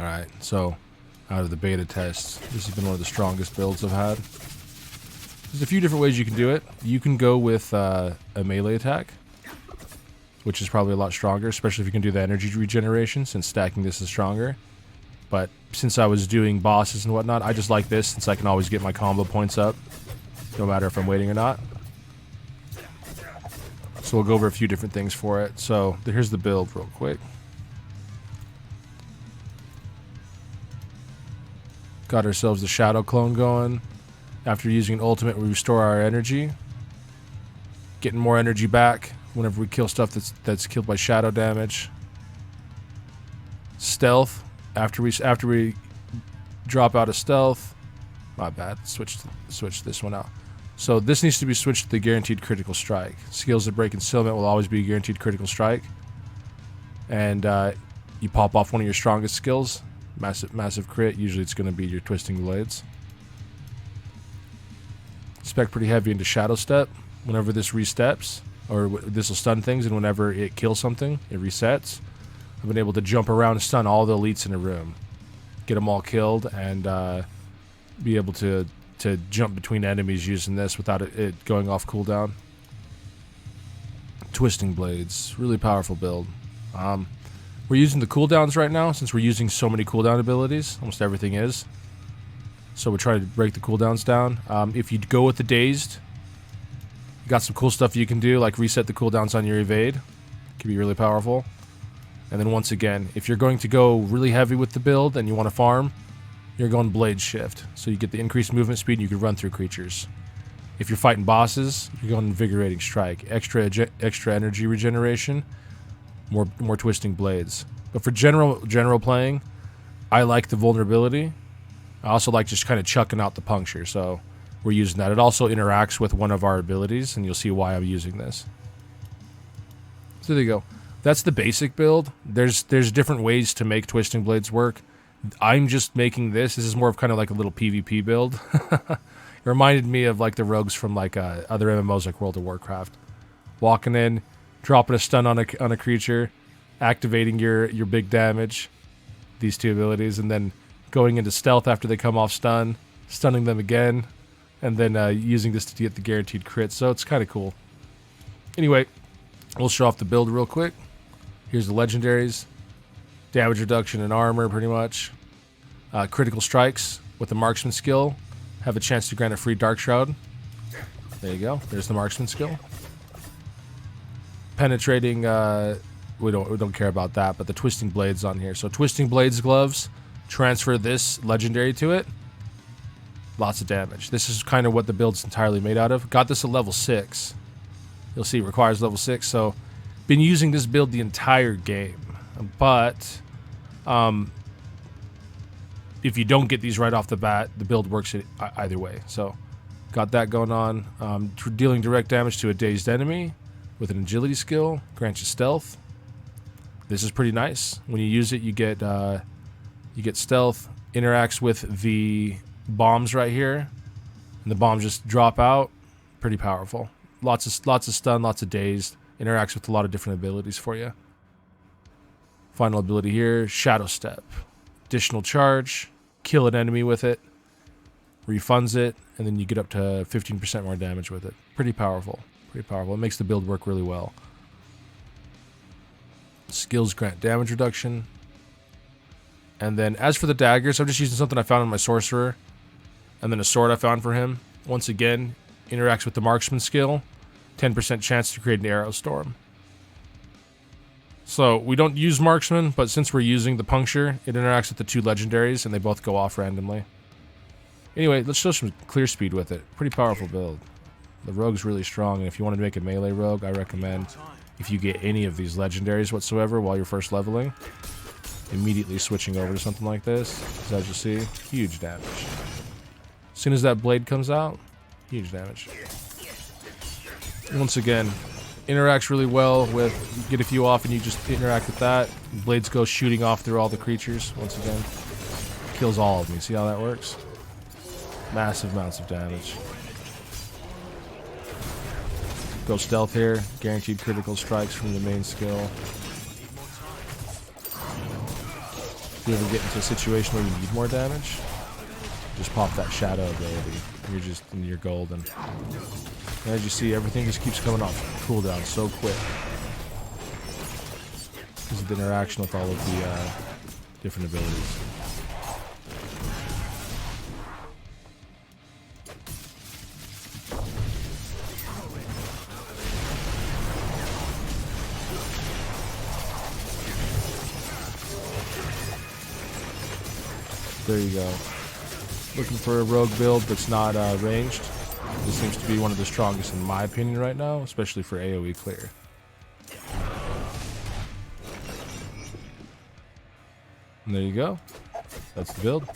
Alright, so out of the beta tests, this has been one of the strongest builds I've had. There's a few different ways you can do it. You can go with a melee attack, which is probably a lot stronger, especially if you can do the energy regeneration, since stacking this is stronger. But since I was doing bosses and whatnot, I just like this, since I can always get my combo points up, no matter if I'm waiting or not. So we'll go over a few different things for it. So here's the build real quick. Got ourselves the Shadow Clone going. After using an ultimate, we restore our energy. Getting more energy back whenever we kill stuff that's killed by shadow damage. Stealth. After we drop out of stealth. My bad. Switch this one out. So this needs to be switched to the guaranteed critical strike. Skills that break concealment will always be a guaranteed critical strike. And you pop off one of your strongest skills. Massive crit. Usually it's going to be your Twisting Blades. Spec pretty heavy into Shadow Step. Whenever this resteps, or this will stun things, and whenever it kills something, it resets. I've been able to jump around and stun all the elites in a room. Get them all killed, and be able to jump between enemies using this without it going off cooldown. Twisting Blades. Really powerful build. We're using the cooldowns right now, since we're using so many cooldown abilities. Almost everything is. So we're trying to break the cooldowns down. If you go with the Dazed, you got some cool stuff you can do, like reset the cooldowns on your evade. Can be really powerful. And then once again, if you're going to go really heavy with the build and you want to farm, you're going Blade Shift. So you get the increased movement speed and you can run through creatures. If you're fighting bosses, you're going Invigorating Strike. Extra energy regeneration, more Twisting Blades. But for general playing, I like the vulnerability. I also like just kind of chucking out the puncture, so we're using that. It also interacts with one of our abilities, and you'll see why I'm using this. So there you go. That's the basic build. There's different ways to make Twisting Blades work. I'm just making this. This is more of kind of like a little PvP build. It reminded me of like the rogues from like other MMOs like World of Warcraft. Walking in, dropping a stun on a creature, activating your big damage, these two abilities, and then going into stealth after they come off stun, stunning them again, and then using this to get the guaranteed crit. So it's kind of cool. Anyway, we'll show off the build real quick. Here's the legendaries. Damage reduction and armor, pretty much. Critical strikes with the marksman skill have a chance to grant a free Dark Shroud. There you go. There's the marksman skill. Penetrating, we don't care about that, but the Twisting Blades on here. So Twisting Blades gloves. Transfer this legendary to it. Lots of damage. This is kind of what the build's entirely made out of. Got this at level 6. You'll see it requires level 6. So, been using this build the entire game. But, if you don't get these right off the bat, the build works either way. So, got that going on. Dealing direct damage to a dazed enemy with an agility skill. Grants you stealth. This is pretty nice. When you use it, you get stealth, interacts with the bombs right here, and the bombs just drop out. Pretty powerful. Lots of stun, lots of dazed. Interacts with a lot of different abilities for you. Final ability here, Shadow Step. Additional charge, kill an enemy with it, refunds it, and then you get up to 15% more damage with it. Pretty powerful. Pretty powerful. It makes the build work really well. Skills grant damage reduction. And then, as for the daggers, I'm just using something I found on my sorcerer. And then a sword I found for him. Once again, interacts with the marksman skill. 10% chance to create an arrow storm. So, we don't use marksman, but since we're using the puncture, it interacts with the two legendaries, and they both go off randomly. Anyway, let's show some clear speed with it. Pretty powerful build. The rogue's really strong, and if you want to make a melee rogue, I recommend, if you get any of these legendaries whatsoever while you're first leveling, immediately switching over to something like this. Because as you see, huge damage. As soon as that blade comes out, huge damage. Once again, interacts really well with, you get a few off and you just interact with that. Blades go shooting off through all the creatures. Once again, kills all of them. You see how that works? Massive amounts of damage. Go stealth here. Guaranteed critical strikes from the main skill. If you ever get into a situation where you need more damage, just pop that shadow ability. You're just in your golden. And as you see, everything just keeps coming off cooldown so quick. Because of the interaction with all of the different abilities. There you go. Looking for a rogue build that's not ranged. This seems to be one of the strongest in my opinion right now, especially for AoE clear. And there you go. That's the build.